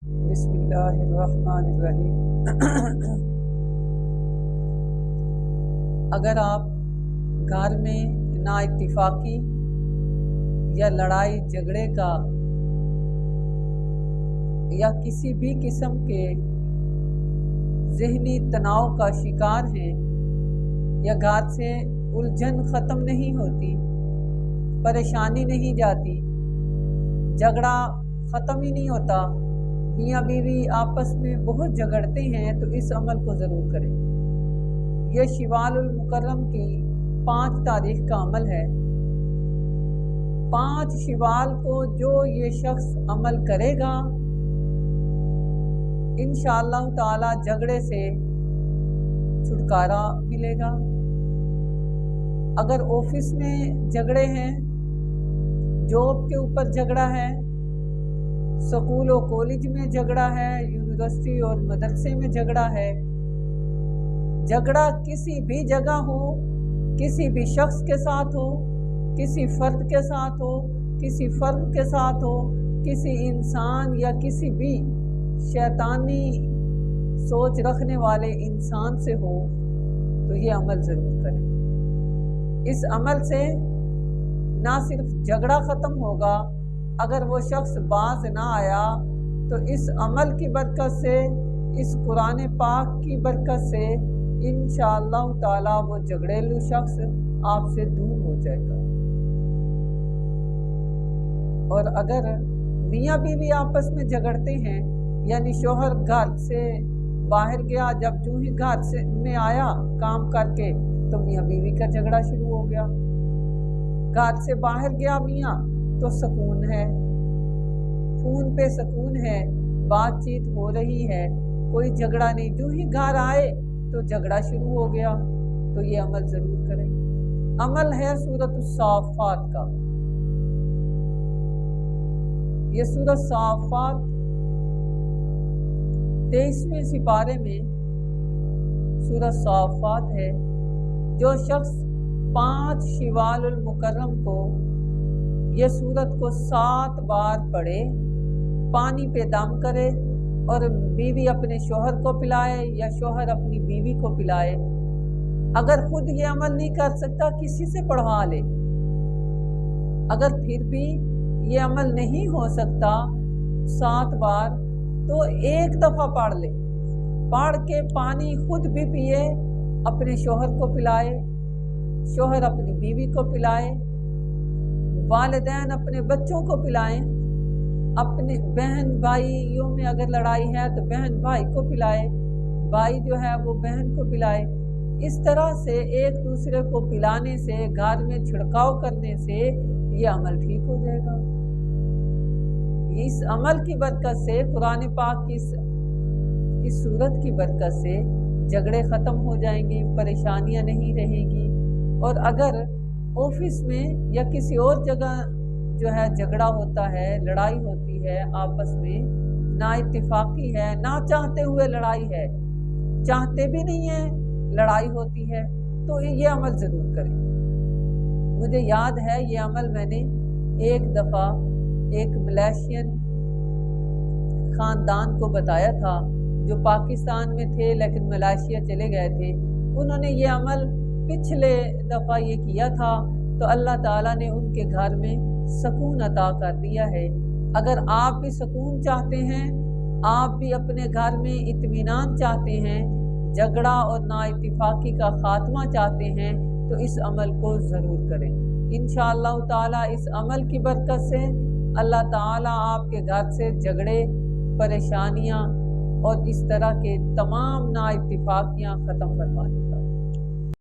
بسم اللہ الرحمن الرحیم۔ اگر آپ گھر میں نا اتفاقی یا لڑائی جھگڑے کا یا کسی بھی قسم کے ذہنی تناؤ کا شکار ہیں، یا گھر سے الجھن ختم نہیں ہوتی، پریشانی نہیں جاتی، جھگڑا ختم ہی نہیں ہوتا، میاں بیوی آپس میں بہت جھگڑتے ہیں، تو اس عمل کو ضرور کریں۔ یہ شوال المکرم کی 5 تاریخ کا عمل ہے۔ 5 شوال کو جو یہ شخص عمل کرے گا، انشاءاللہ تعالی جھگڑے سے چھٹکارا ملے گا۔ اگر آفس میں جھگڑے ہیں، جاب کے اوپر جھگڑا ہے، سکول و کالج میں جھگڑا ہے، یونیورسٹی اور مدرسے میں جھگڑا ہے، جھگڑا کسی بھی جگہ ہو، کسی بھی شخص کے ساتھ ہو، کسی فرد کے ساتھ ہو، کسی فرد کے ساتھ ہو، کسی انسان یا کسی بھی شیطانی سوچ رکھنے والے انسان سے ہو، تو یہ عمل ضرور کریں۔ اس عمل سے نہ صرف جھگڑا ختم ہوگا، اگر وہ شخص باز نہ آیا تو اس عمل کی برکت سے، اس قرآن پاک کی برکت سے انشاءاللہ تعالی وہ جھگڑیلو شخص آپ سے دور ہو جائے گا۔ اور اگر میاں بیوی آپس میں جھگڑتے ہیں، یعنی شوہر گھر سے باہر گیا، جب جو ہی گھر سے میں آیا کام کر کے، تو میاں بیوی کا جھگڑا شروع ہو گیا۔ گھر سے باہر گیا میاں تو سکون ہے، فون پہ سکون ہے، بات چیت ہو رہی ہے، کوئی جھگڑا نہیں۔ جو ہی گھر آئے تو جھگڑا شروع ہو گیا، تو یہ عمل ضرور کریں۔ عمل ہے سورۃ الصافات کا۔ یہ سورۃ صافات 23ویں سپارے میں سورۃ صافات ہے۔ جو شخص 5 شوال المکرم کو یہ سورت کو 7 بار پڑھے، پانی پہ دم کرے اور بیوی اپنے شوہر کو پلائے یا شوہر اپنی بیوی کو پلائے، اگر خود یہ عمل نہیں کر سکتا کسی سے پڑھوا لے، اگر پھر بھی یہ عمل نہیں ہو سکتا 7 بار، تو ایک دفعہ پڑھ لے، پڑھ کے پانی خود بھی پیے، اپنے شوہر کو پلائے، شوہر اپنی بیوی کو پلائے، والدین اپنے بچوں کو پلائیں، اپنے بہن بھائیوں میں اگر لڑائی ہے تو بہن بھائی کو پلائے، بھائی جو ہے وہ بہن کو پلائے۔ اس طرح سے ایک دوسرے کو پلانے سے، گھر میں چھڑکاؤ کرنے سے یہ عمل ٹھیک ہو جائے گا۔ اس عمل کی برکت سے، قرآن پاک کی اس سورت کی برکت سے جھگڑے ختم ہو جائیں گے، پریشانیاں نہیں رہیں گی۔ اور اگر آفس میں یا کسی اور جگہ جو ہے جھگڑا ہوتا ہے، لڑائی ہوتی ہے آپس میں، نا اتفاقی ہے، نہ چاہتے ہوئے لڑائی ہے، چاہتے بھی نہیں ہیں لڑائی ہوتی ہے، تو یہ عمل ضرور کریں۔ مجھے یاد ہے یہ عمل میں نے ایک دفعہ ایک ملیشین خاندان کو بتایا تھا، جو پاکستان میں تھے لیکن ملائیشیا چلے گئے تھے۔ انہوں نے یہ عمل پچھلے دفعہ یہ کیا تھا، تو اللہ تعالیٰ نے ان کے گھر میں سکون عطا کر دیا ہے۔ اگر آپ بھی سکون چاہتے ہیں، آپ بھی اپنے گھر میں اطمینان چاہتے ہیں، جھگڑا اور نا اتفاقی کا خاتمہ چاہتے ہیں، تو اس عمل کو ضرور کریں۔ انشاءاللہ تعالیٰ اس عمل کی برکت سے اللہ تعالیٰ آپ کے گھر سے جھگڑے، پریشانیاں اور اس طرح کے تمام نا اتفاقیاں ختم فرما دیں۔